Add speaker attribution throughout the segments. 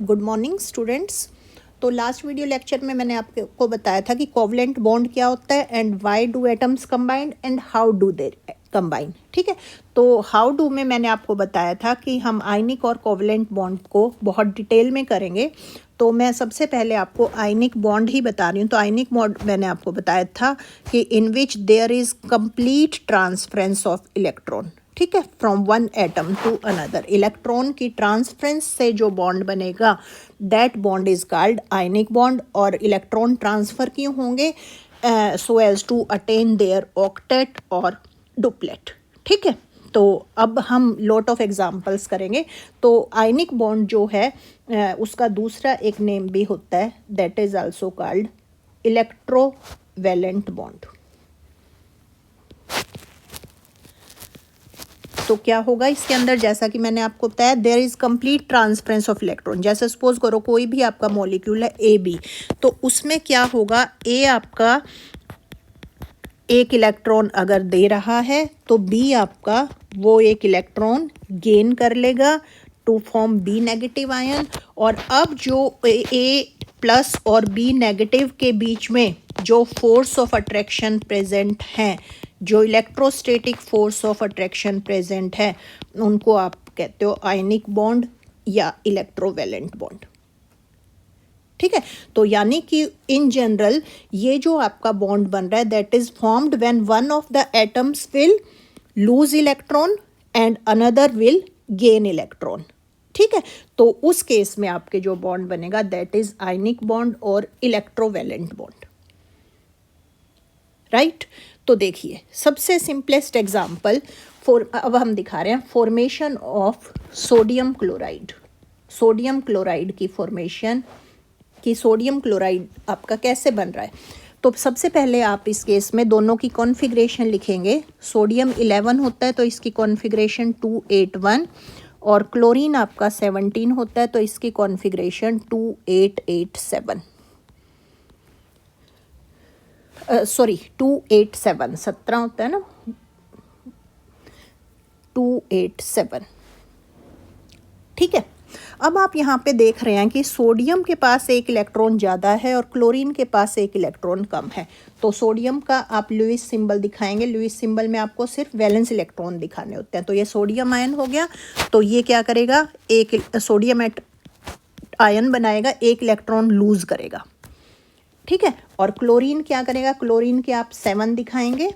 Speaker 1: Good morning students. तो last video lecture में मैंने आपको बताया था कि कोवलेंट बॉन्ड क्या होता है and why do atoms combined and how do they combine. ठीक है, तो हाउ डू में मैंने आपको बताया था कि हम आयनिक और कोवलेंट बॉन्ड को बहुत डिटेल में करेंगे। तो मैं सबसे पहले आपको आयनिक बॉन्ड ही बता रही हूँ। तो आयनिक बॉन्ड मैंने आपको बताया था कि in which there is complete transference of electron. ठीक है, from one atom to another, electron की ट्रांसफरेंस से जो बॉन्ड बनेगा that bond is called ionic bond. और इलेक्ट्रॉन ट्रांसफ़र क्यों होंगे? So as to attain their octet और डुप्लेट। ठीक है, तो अब हम लॉट ऑफ एग्जांपल्स करेंगे। तो आयनिक बॉन्ड जो है उसका दूसरा एक नेम भी होता है, that is also called electrovalent bond. तो क्या होगा इसके अंदर, जैसा कि मैंने आपको बताया, there is complete transference of electron. जैसे सपोज करो कोई भी आपका मॉलिक्यूल है ए बी, तो उसमें क्या होगा, ए आपका एक इलेक्ट्रॉन अगर दे रहा है तो बी आपका वो एक इलेक्ट्रॉन गेन कर लेगा to form B negative ion. और अब जो ए प्लस और बी नेगेटिव के बीच में जो फोर्स ऑफ अट्रैक्शन प्रेजेंट है, जो electrostatic force of attraction present है, उनको आप कहते हो आयनिक बॉन्ड या इलेक्ट्रोवैलेंट बॉन्ड। ठीक है, तो यानी कि इन जनरल ये जो आपका बॉन्ड बन रहा है that is formed when one of the atoms will lose electron and another will gain electron. ठीक है, तो उस केस में आपके जो बॉन्ड बनेगा दैट इज आयनिक बॉन्ड और इलेक्ट्रोवैलेंट बॉन्ड। राइट, तो देखिए सबसे सिंपलेस्ट एग्जांपल अब हम दिखा रहे हैं formation of sodium chloride. Sodium chloride की फॉर्मेशन कि सोडियम क्लोराइड आपका कैसे बन रहा है। तो सबसे पहले आप इस केस में दोनों की कॉन्फ़िगरेशन लिखेंगे। सोडियम 11 होता है तो इसकी कॉन्फ़िगरेशन 281, और क्लोरीन आपका 17 होता है तो इसकी कॉन्फ़िगरेशन 2887। सॉरी 287, 17 होता है ना, 287। ठीक है, अब आप यहाँ पे देख रहे हैं कि सोडियम के पास एक इलेक्ट्रॉन ज़्यादा है और क्लोरीन के पास एक इलेक्ट्रॉन कम है। तो सोडियम का आप लुईस सिंबल दिखाएंगे। लुईस सिंबल में आपको सिर्फ वैलेंस इलेक्ट्रॉन दिखाने होते हैं। तो ये सोडियम आयन हो गया, तो ये क्या करेगा, एक सोडियम आयन बनाएगा, एक इलेक्ट्रॉन लूज करेगा। ठीक है, और क्लोरीन क्या करेगा, क्लोरीन के आप 7 दिखाएंगे,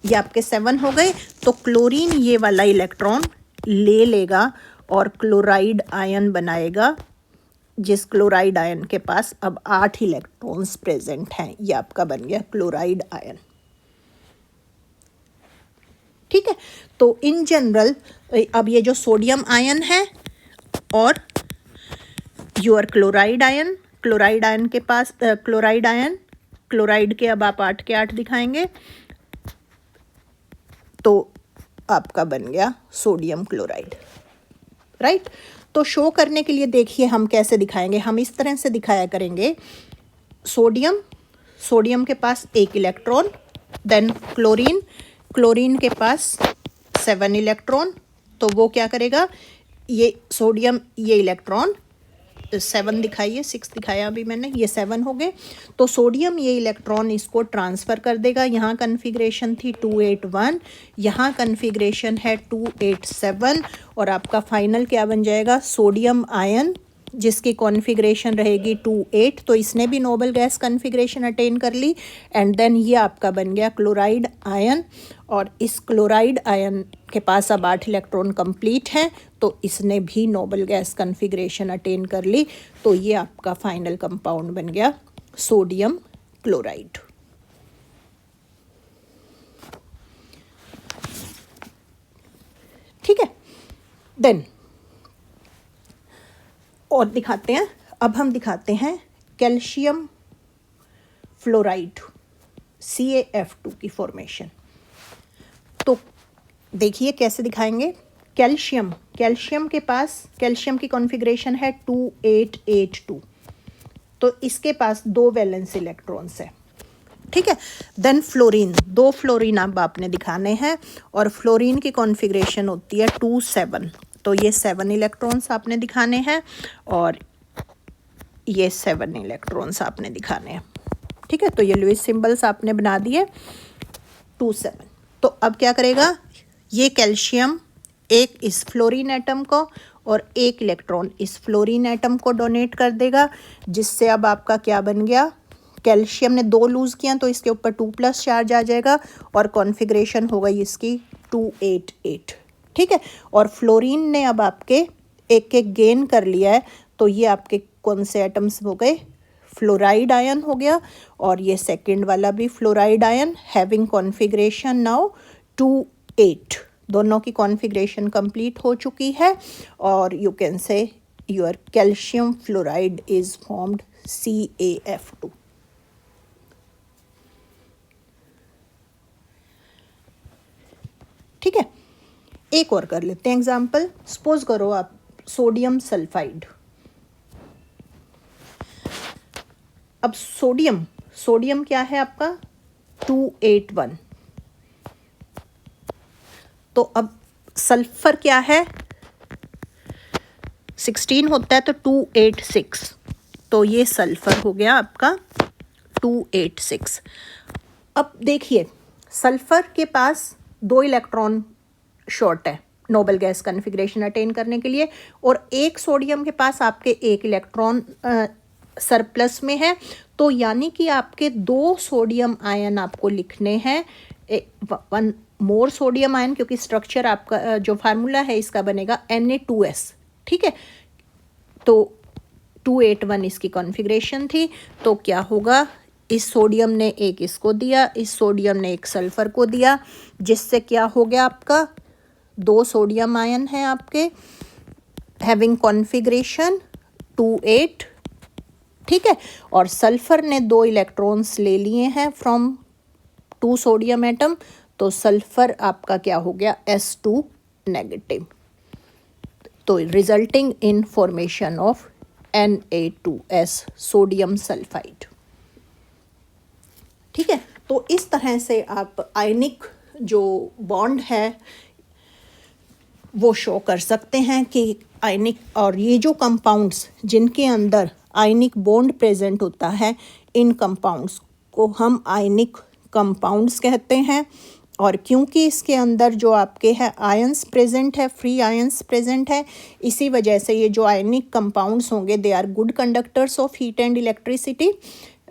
Speaker 1: ये आपके 7 हो गए। तो क्लोरीन ये वाला इलेक्ट्रॉन ले लेगा और क्लोराइड आयन बनाएगा, जिस क्लोराइड आयन के पास अब 8 इलेक्ट्रॉन्स प्रेजेंट हैं। ये आपका बन गया क्लोराइड आयन। ठीक है, तो इन जनरल अब ये जो सोडियम आयन है और your chloride ion, chloride ion के पास क्लोराइड के अब आप 8 के 8 दिखाएंगे, तो आपका बन गया सोडियम क्लोराइड। राइट, तो शो करने के लिए देखिए हम कैसे दिखाएंगे। हम इस तरह से दिखाया करेंगे, सोडियम के पास एक इलेक्ट्रॉन, देन क्लोरीन के पास 7 इलेक्ट्रॉन। तो वो क्या करेगा, ये सोडियम ये इलेक्ट्रॉन 7 दिखाइए, 6 दिखाया अभी मैंने, ये 7 हो गए। तो सोडियम ये इलेक्ट्रॉन इसको ट्रांसफ़र कर देगा। यहाँ कन्फिग्रेशन थी 281, यहाँ कन्फिग्रेशन है 287, और आपका फाइनल क्या बन जाएगा, सोडियम आयन जिसकी कॉन्फ़िगरेशन रहेगी 28। तो इसने भी नोबल गैस कॉन्फ़िगरेशन अटेन कर ली। एंड देन ये आपका बन गया क्लोराइड आयन, और इस क्लोराइड आयन के पास अब 8 इलेक्ट्रॉन कंप्लीट हैं, तो इसने भी नोबल गैस कॉन्फ़िगरेशन अटेन कर ली। तो ये आपका फाइनल कंपाउंड बन गया सोडियम क्लोराइड। ठीक है, देन और दिखाते हैं। अब हम दिखाते हैं कैल्शियम फ्लोराइड CaF2 की फॉर्मेशन। तो देखिए कैसे दिखाएंगे। कैल्शियम के पास, कैल्शियम की कॉन्फ़िगरेशन है 2882, तो इसके पास 2 वैलेंस इलेक्ट्रॉन्स है। ठीक है, देन फ्लोरीन, 2 फ्लोरीन अब आपने दिखाने हैं, और फ्लोरीन की कॉन्फ़िगरेशन होती है 27। तो ये 7 इलेक्ट्रॉन्स आपने दिखाने हैं और ये 7 इलेक्ट्रॉन्स आपने दिखाने हैं। ठीक है, तो ये लुईस सिंबल्स आपने बना दिए 2 7। तो अब क्या करेगा, ये कैल्शियम एक इस फ्लोरीन एटम को और एक इलेक्ट्रॉन इस फ्लोरीन एटम को डोनेट कर देगा, जिससे अब आपका क्या बन गया, कैल्शियम ने 2 लूज़ किया तो इसके ऊपर 2+ चार्ज आ जाएगा और कॉन्फ़िगरेशन हो गई इसकी 288। ठीक है, और फ्लोरीन ने अब आपके एक एक गेन कर लिया है, तो ये आपके कौन से एटम्स हो गए, फ्लोराइड आयन हो गया, और ये सेकंड वाला भी fluoride ion having configuration now 2 8। दोनों की कॉन्फ़िगरेशन कंप्लीट हो चुकी है और यू कैन से your calcium fluoride is formed CaF2। ठीक है, एक और कर लेते हैं एग्जाम्पल। सपोज करो आप सोडियम सल्फाइड। अब सोडियम क्या है आपका 281। तो अब सल्फर क्या है 16 होता है तो 286, तो ये सल्फर हो गया आपका 286। अब देखिए सल्फर के पास 2 इलेक्ट्रॉन शॉर्ट है नोबल गैस कॉन्फ़िगरेशन अटेन करने के लिए, और एक सोडियम के पास आपके 1 इलेक्ट्रॉन सरप्लस में है। तो यानी कि आपके 2 सोडियम आयन आपको लिखने हैं, 1 मोर सोडियम आयन, क्योंकि स्ट्रक्चर आपका जो फार्मूला है इसका बनेगा Na2S। ठीक है, तो 281 इसकी कॉन्फ़िगरेशन थी, तो क्या होगा, इस सोडियम ने एक इसको दिया, इस सोडियम ने एक सल्फर को दिया, जिससे क्या हो गया आपका 2 सोडियम आयन हैं आपके हैविंग कॉन्फ़िगरेशन 28। ठीक है, और सल्फर ने 2 इलेक्ट्रॉन्स ले लिए हैं फ्रॉम 2 सोडियम एटम, तो सल्फर आपका क्या हो गया S2 नेगेटिव, तो resulting in formation of Na2S sodium sulphide. ठीक है, तो इस तरह से आप आयनिक जो बॉन्ड है वो शो कर सकते हैं कि आयनिक, और ये जो कंपाउंड्स जिनके अंदर आयनिक बॉन्ड प्रेजेंट होता है, इन कंपाउंड्स को हम आयनिक कंपाउंड्स कहते हैं। और क्योंकि इसके अंदर जो आपके है आयंस प्रेजेंट है, फ्री आयंस प्रेजेंट है, इसी वजह से ये जो आयनिक कंपाउंड्स होंगे they are good conductors of heat and electricity.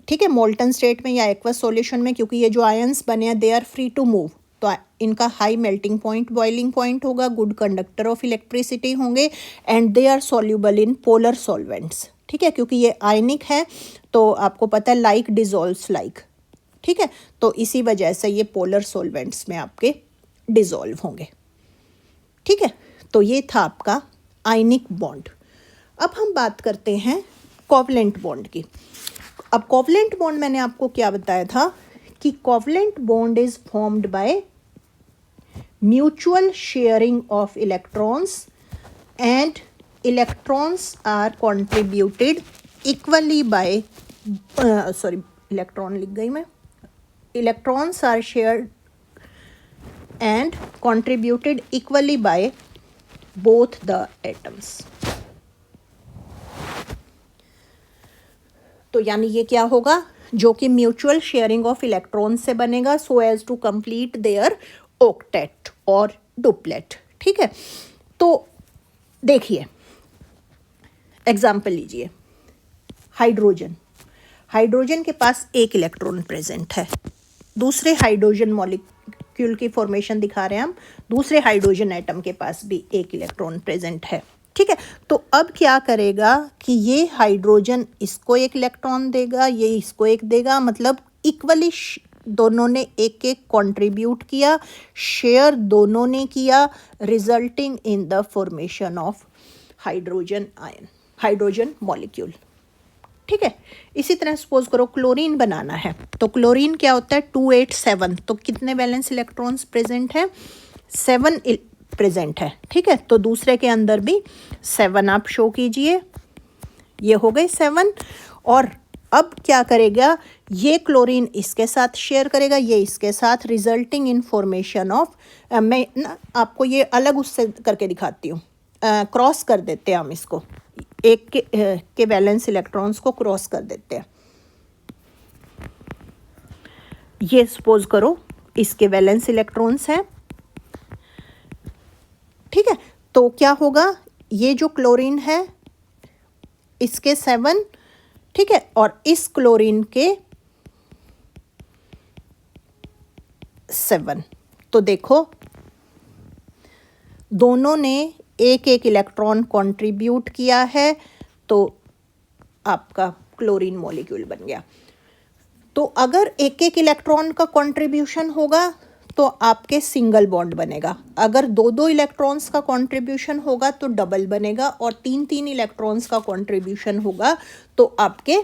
Speaker 1: ठीक है, मोल्टन स्टेट में या एक्वस सॉल्यूशन में, क्योंकि ये जो आयंस बने हैं they are free to move, तो इनका high melting point, boiling point होगा, गुड कंडक्टर ऑफ इलेक्ट्रिसिटी होंगे, and they are soluble in polar solvents. ठीक है, क्योंकि ये आयनिक है तो आपको पता है लाइक डिजोल्व्स लाइक। ठीक है, तो इसी वजह से ये पोलर सॉल्वेंट्स में आपके डिजोल्व होंगे। ठीक है, तो ये था आपका आयनिक बॉन्ड। अब हम बात करते हैं कोवलेंट बॉन्ड की। अब कोवलेंट बॉन्ड मैंने आपको क्या बताया था कि covalent bond is formed by mutual sharing of electrons and electrons are contributed equally by electron लिख गई मैं, electrons are shared and contributed equally by both the atoms. तो यानी ये क्या होगा, जो कि म्यूचुअल शेयरिंग ऑफ इलेक्ट्रॉन से बनेगा so as to complete their octet और डुप्लेट। ठीक है, तो देखिए एग्जाम्पल लीजिए, हाइड्रोजन के पास 1 इलेक्ट्रॉन प्रेजेंट है, दूसरे हाइड्रोजन मॉलिक्यूल की फॉर्मेशन दिखा रहे हैं हम, दूसरे हाइड्रोजन एटम के पास भी 1 इलेक्ट्रॉन प्रेजेंट है। ठीक है, तो अब क्या करेगा कि ये हाइड्रोजन इसको 1 इलेक्ट्रॉन देगा, ये इसको 1 देगा, मतलब इक्वली दोनों ने 1 कंट्रीब्यूट किया, शेयर दोनों ने किया, resulting in the formation of hydrogen ion, hydrogen molecule. ठीक है, इसी तरह सपोज करो क्लोरीन बनाना है, तो क्लोरीन क्या होता है 287, तो कितने वैलेंस इलेक्ट्रॉन्स प्रेजेंट है 7 प्रेजेंट है। ठीक है, तो दूसरे के अंदर भी 7 आप शो कीजिए, ये हो गए 7। और अब क्या करेगा, ये क्लोरीन इसके साथ शेयर करेगा, ये इसके साथ, रिजल्टिंग इन फॉर्मेशन ऑफ, मैं ना आपको ये अलग उससे करके दिखाती हूँ, क्रॉस कर देते हैं हम इसको, एक के वैलेंस इलेक्ट्रॉन्स को क्रॉस कर देते हैं। ये सपोज करो इसके वैलेंस इलेक्ट्रॉन्स हैं, ठीक है। तो क्या होगा, ये जो क्लोरीन है इसके 7, ठीक है, और इस क्लोरीन के 7। तो देखो दोनों ने एक एक इलेक्ट्रॉन कंट्रीब्यूट किया है, तो आपका क्लोरीन मॉलिक्यूल बन गया। तो अगर एक एक इलेक्ट्रॉन का कंट्रीब्यूशन होगा तो आपके सिंगल बॉन्ड बनेगा, अगर दो दो इलेक्ट्रॉन्स का कंट्रीब्यूशन होगा तो डबल बनेगा, और तीन तीन इलेक्ट्रॉन्स का कंट्रीब्यूशन होगा तो आपके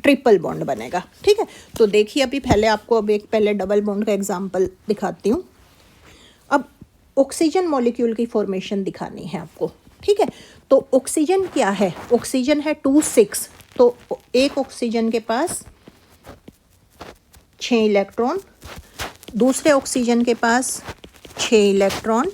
Speaker 1: ट्रिपल बॉन्ड बनेगा, ठीक है। तो देखिए अभी पहले आपको अब एक पहले डबल बॉन्ड का एग्जांपल दिखाती हूँ। अब ऑक्सीजन मॉलिक्यूल की फॉर्मेशन दिखानी है आपको, ठीक है। तो ऑक्सीजन क्या है, ऑक्सीजन है 2,6, तो एक ऑक्सीजन के पास 6 इलेक्ट्रॉन, दूसरे ऑक्सीजन के पास 6 इलेक्ट्रॉन,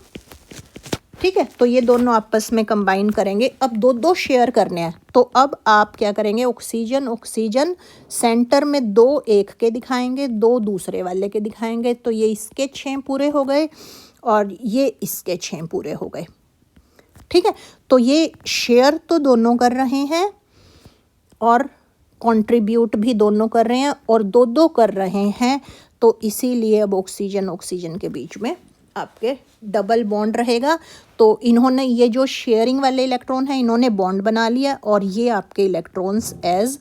Speaker 1: ठीक है। तो ये दोनों आपस में कंबाइन करेंगे, अब दो दो शेयर करने हैं। तो अब आप क्या करेंगे, ऑक्सीजन ऑक्सीजन सेंटर में 2 एक के दिखाएंगे, 2 दूसरे वाले के दिखाएंगे, तो ये इसके 6 पूरे हो गए और ये इसके 6 पूरे हो गए, ठीक है। तो ये शेयर तो दोनों कर रहे हैं और कंट्रीब्यूट भी दोनों कर रहे हैं और दो दो कर रहे हैं, तो इसीलिए अब ऑक्सीजन ऑक्सीजन के बीच में आपके डबल बॉन्ड रहेगा। तो इन्होंने ये जो शेयरिंग वाले इलेक्ट्रॉन हैं इन्होंने बॉन्ड बना लिया और ये आपके electrons as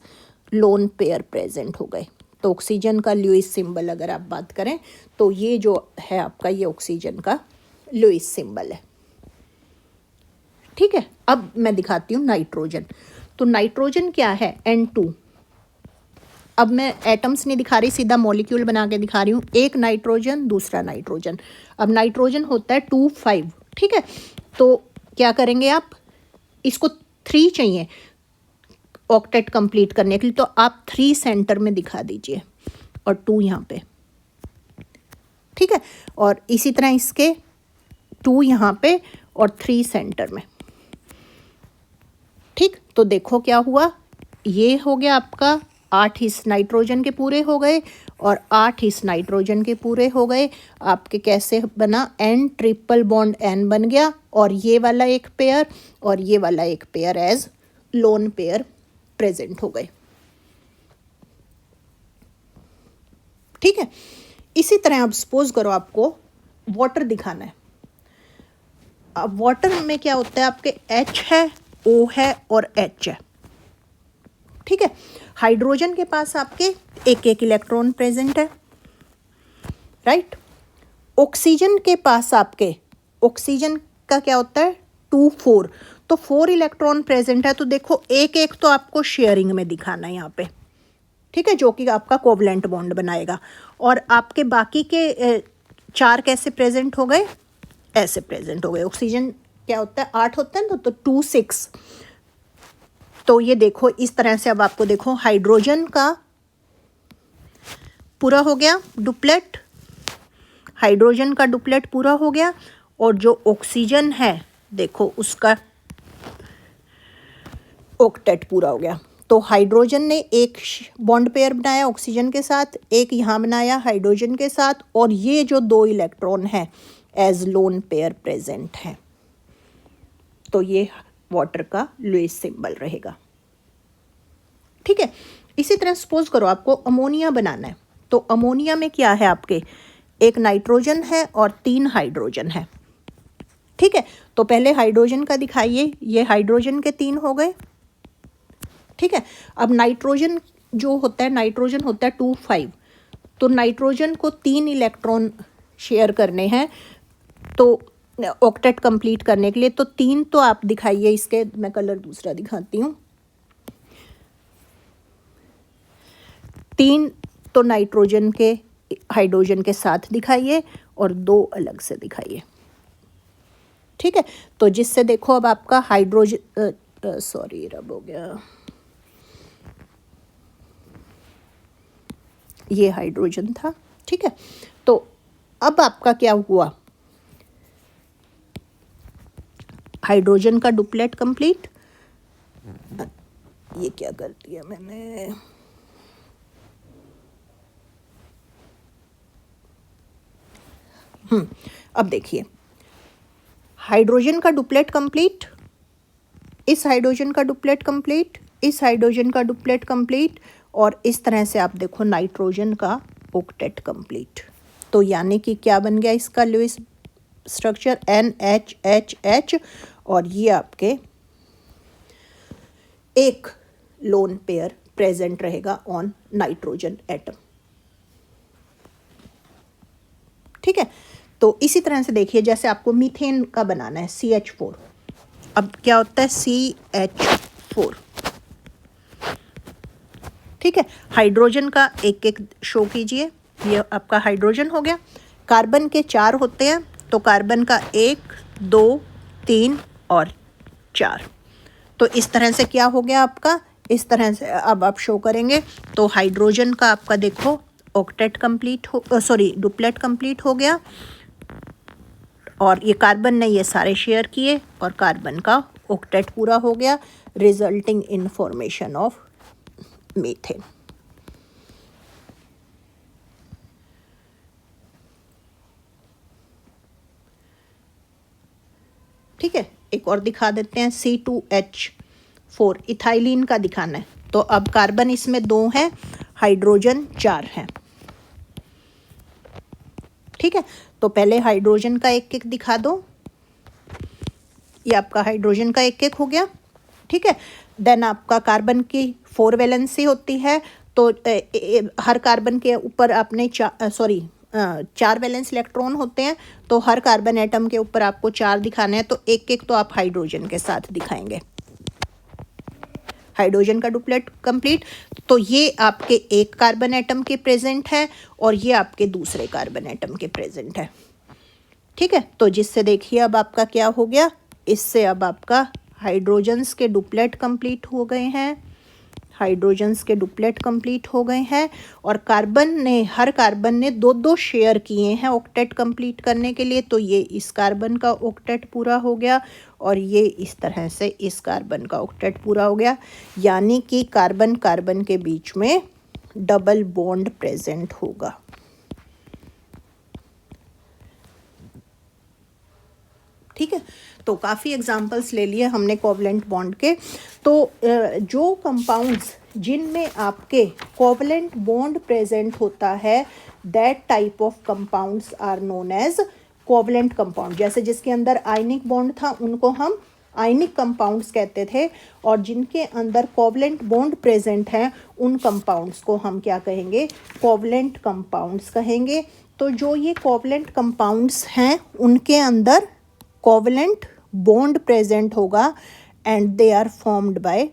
Speaker 1: lone pair present हो गए। तो ऑक्सीजन का लुईस सिंबल अगर आप बात करें तो ये जो है आपका, ये ऑक्सीजन का लुईस सिंबल है, ठीक है। अब मैं दिखाती हूँ नाइट्रोजन। तो नाइट्रोजन क्या है, N2। अब मैं एटम्स नहीं दिखा रही, सीधा मॉलिक्यूल बना के दिखा रही हूँ। एक नाइट्रोजन, दूसरा नाइट्रोजन। अब नाइट्रोजन होता है 2,5, ठीक है। तो क्या करेंगे आप, इसको 3 चाहिए ऑक्टेट कंप्लीट करने के लिए, तो आप 3 सेंटर में दिखा दीजिए और 2 यहाँ पे, ठीक है। और इसी तरह इसके 2 यहाँ पे और 3 सेंटर में, ठीक। तो देखो क्या हुआ, ये हो गया आपका 8 इस नाइट्रोजन के पूरे हो गए और 8 इस नाइट्रोजन के पूरे हो गए। आपके कैसे बना, N ट्रिपल बॉन्ड N बन गया, और ये वाला एक पेयर और ये वाला एक pair as lone pair present हो गए, ठीक है। इसी तरह अब सपोज करो आपको वाटर दिखाना है। अब वाटर में क्या होता है, आपके H है, O है और H है, ठीक है। हाइड्रोजन के पास आपके एक एक इलेक्ट्रॉन प्रेजेंट है, राइट। ऑक्सीजन के पास आपके, ऑक्सीजन का क्या होता है 2, 4, तो 4 इलेक्ट्रॉन प्रेजेंट है। तो देखो एक एक तो आपको शेयरिंग में दिखाना है यहाँ पे, ठीक है, जो कि आपका कोवलेंट बॉन्ड बनाएगा। और आपके बाकी के 4 कैसे प्रेजेंट हो गए, ऐसे प्रेजेंट हो गए। ऑक्सीजन क्या होता है 8 होता है ना, तो 2, 6। तो ये देखो इस तरह से अब आपको देखो हाइड्रोजन का पूरा हो गया डुप्लेट, हाइड्रोजन का डुप्लेट पूरा हो गया, और जो ऑक्सीजन है देखो उसका ऑक्टेट पूरा हो गया। तो हाइड्रोजन ने एक बॉन्ड पेयर बनाया ऑक्सीजन के साथ, एक यहाँ बनाया हाइड्रोजन के साथ, और ये जो 2 इलेक्ट्रॉन है एज लोन पेयर प्रेजेंट है। तो ये वाटर का लुईस सिंबल रहेगा, ठीक है। इसी तरह सपोज करो आपको अमोनिया बनाना है। तो अमोनिया में क्या है, आपके एक नाइट्रोजन है और 3 हाइड्रोजन है, ठीक है। तो पहले हाइड्रोजन का दिखाइए, ये हाइड्रोजन के 3 हो गए, ठीक है। अब नाइट्रोजन जो होता है, नाइट्रोजन होता है 2, 5, तो नाइट्रोजन को 3 इलेक्ट्रॉन शेयर करने हैं तो ऑक्टेट कंप्लीट करने के लिए। तो 3 तो आप दिखाइए, इसके मैं कलर दूसरा दिखाती हूँ। 3 तो नाइट्रोजन के हाइड्रोजन के साथ दिखाइए और 2 अलग से दिखाइए, ठीक है। तो जिससे देखो अब आपका हाइड्रोजन सॉरी रब हो गया, ये हाइड्रोजन था, ठीक है। तो अब आपका क्या हुआ, हाइड्रोजन का डुप्लेट कंप्लीट। ये क्या कर दिया मैंने, अब देखिए हाइड्रोजन का डुप्लेट कंप्लीट, इस हाइड्रोजन का डुप्लेट कंप्लीट, इस हाइड्रोजन का डुप्लेट कंप्लीट, और इस तरह से आप देखो नाइट्रोजन का ऑक्टेट कंप्लीट। तो यानी कि क्या बन गया इसका लुईस स्ट्रक्चर, NHHH, और ये आपके एक लोन पेयर प्रेजेंट रहेगा ऑन नाइट्रोजन एटम। ठीक है, तो इसी तरह से देखिए जैसे आपको मीथेन का बनाना है CH4, अब क्या होता है CH4। ठीक है, हाइड्रोजन का एक एक शो कीजिए, ये आपका हाइड्रोजन हो गया। कार्बन के 4 होते हैं, तो कार्बन का 1 2 3 और 4। तो इस तरह से क्या हो गया आपका, इस तरह से अब आप शो करेंगे तो हाइड्रोजन का आपका देखो ऑक्टेट कंप्लीट हो, सॉरी डुप्लेट कंप्लीट हो गया, और ये कार्बन ने ये सारे शेयर किए और कार्बन का ऑक्टेट पूरा हो गया, resulting in formation of methane. ठीक है, एक और दिखा देते हैं C2H4, इथाइलिन का दिखाना है। तो अब कार्बन इसमें 2 है, हाइड्रोजन 4 है। ठीक है, तो पहले हाइड्रोजन का एक एक दिखा दो, ये आपका हाइड्रोजन का एक एक हो गया। ठीक है, देन आपका कार्बन की 4 वैलेंसी होती है, तो हर कार्बन के ऊपर आपने 4 वैलेंस इलेक्ट्रॉन होते हैं, तो हर कार्बन एटम के ऊपर आपको 4 दिखाने हैं, तो एक एक तो आप हाइड्रोजन के साथ दिखाएंगे। हाइड्रोजन का डुप्लेट कंप्लीट, तो ये आपके एक कार्बन एटम के प्रेजेंट है और ये आपके दूसरे कार्बन एटम के प्रेजेंट है। ठीक है, तो जिससे देखिए अब आपका क्या हो गया, इससे अब आपका हाइड्रोजन्स के डुप्लेट कंप्लीट हो गए हैं, हाइड्रोजन्स के डुप्लेट कंप्लीट हो गए हैं, और हर कार्बन ने 2-2 शेयर किए हैं ऑक्टेट कंप्लीट करने के लिए, तो ये इस कार्बन का ऑक्टेट पूरा हो गया और ये इस तरह से इस कार्बन का ऑक्टेट पूरा हो गया, यानी कि कार्बन कार्बन के बीच में डबल बॉन्ड प्रेजेंट होगा। ठीक है, तो काफ़ी एग्जांपल्स ले लिए हमने कोवलेंट बॉन्ड के। तो जो कंपाउंड्स जिनमें आपके कोवलेंट बॉन्ड प्रेजेंट होता है, that type of compounds are known as covalent compound. जैसे जिसके अंदर आयनिक बॉन्ड था उनको हम आयनिक कंपाउंड्स कहते थे, और जिनके अंदर कोवलेंट बॉन्ड प्रेजेंट हैं उन कंपाउंड्स को हम क्या कहेंगे, कोवलेंट कंपाउंड्स कहेंगे। तो जो ये कोवलेंट कंपाउंड्स हैं उनके अंदर कोवलेंट बॉन्ड प्रेजेंट होगा, and they are formed by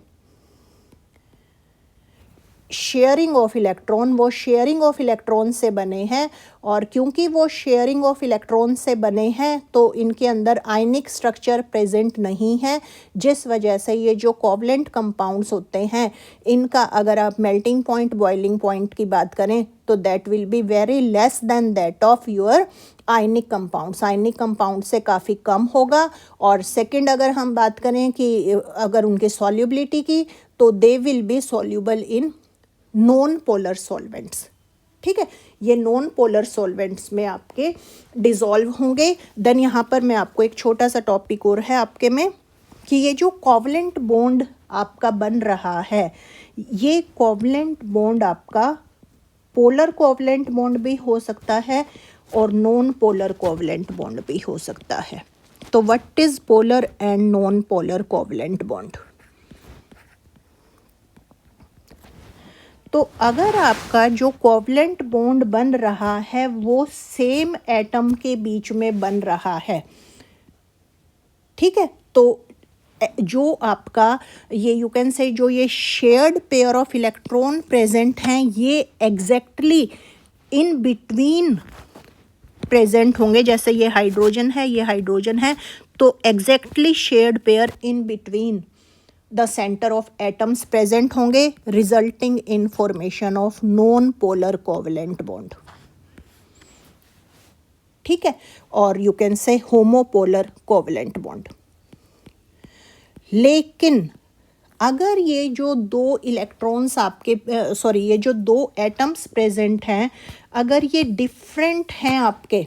Speaker 1: sharing of electron. वो शेयरिंग ऑफ इलेक्ट्रॉन से बने हैं, और क्योंकि वो शेयरिंग ऑफ इलेक्ट्रॉन से बने हैं तो इनके अंदर आयनिक स्ट्रक्चर प्रेजेंट नहीं है, जिस वजह से ये जो कोवलेंट कंपाउंड्स होते हैं इनका अगर आप मेल्टिंग पॉइंट, बॉइलिंग पॉइंट की बात करें तो that will be very less than that of your ionic compounds. Ionic compound से काफ़ी कम होगा। और सेकंड अगर हम बात करें कि अगर उनके सॉल्युबिलिटी की, तो they will be soluble in non polar solvents. ठीक है, ये नॉन पोलर सॉल्वेंट्स में आपके डिज़ोल्व होंगे। देन यहाँ पर मैं आपको एक छोटा सा टॉपिक और है आपके में, कि ये जो कोवलेंट बॉन्ड आपका बन रहा है, ये कोवलेंट बॉन्ड आपका पोलर कोवलेंट बॉन्ड भी हो सकता है और नॉन पोलर कोवलेंट बॉन्ड भी हो सकता है। तो what is polar and non polar covalent bond? तो अगर आपका जो कोवलेंट बॉन्ड बन रहा है वो सेम एटम के बीच में बन रहा है, ठीक है, तो जो आपका ये यू कैन से जो ये shared pair of electron present हैं ये एग्जैक्टली इन बिटवीन प्रेजेंट होंगे। जैसे ये हाइड्रोजन है, ये हाइड्रोजन है, तो exactly shared pair in between the center of atoms present होंगे, resulting in formation of non polar covalent bond. ठीक है, और you can say homopolar covalent bond. लेकिन अगर ये जो दो इलेक्ट्रॉन्स आपके ये जो दो एटम्स प्रेजेंट हैं, अगर ये डिफरेंट हैं आपके,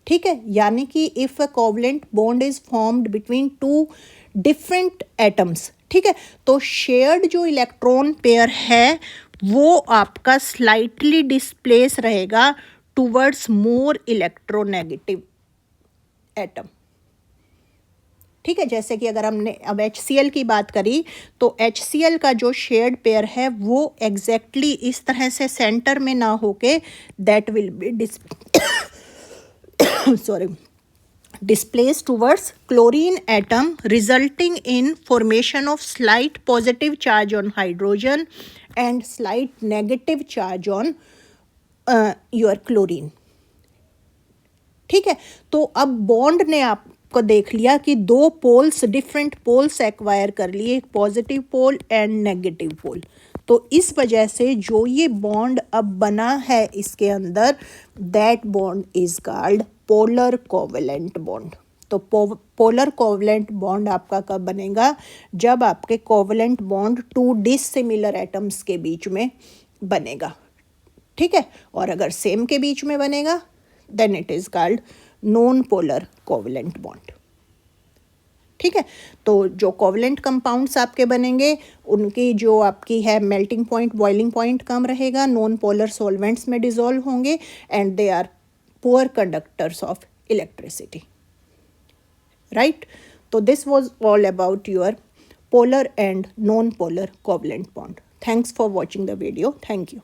Speaker 1: ठीक है, यानी कि if a covalent bond is formed between two different atoms, ठीक है, तो शेयर्ड जो इलेक्ट्रॉन पेयर है वो आपका स्लाइटली डिस्प्लेस रहेगा टूवर्ड्स मोर इलेक्ट्रोनेगेटिव एटम, ठीक है। जैसे कि अगर हमने अब HCl की बात करी तो HCl का जो शेयर्ड पेयर है वो एग्जैक्टली इस तरह से सेंटर में ना होके that will be displaced towards chlorine atom, resulting in formation of slight positive charge on hydrogen and slight negative charge on your chlorine, ठीक है। तो अब बॉन्ड ने आपको देख लिया कि दो पोल्स, डिफरेंट पोल्स एक्वायर कर लिए, एक positive pole and negative pole. तो इस वजह से जो ये बॉन्ड अब बना है इसके अंदर, that bond is called polar covalent bond. तो पोलर कोवेलेंट बॉन्ड आपका कब बनेगा? जब आपके covalent bond to dissimilar atoms के बीच में बनेगा, ठीक है। और अगर सेम के बीच में बनेगा then it is called non polar covalent bond, ठीक है। तो जो कोवेलेंट कंपाउंड्स आपके बनेंगे उनकी जो आपकी है मेल्टिंग पॉइंट, बॉइलिंग पॉइंट कम रहेगा, नॉन पोलर सॉल्वेंट्स में डिसॉल्व होंगे and they are poor conductors of electricity, right. तो this was all about your polar and non-polar covalent bond. Thanks for watching the video. Thank you.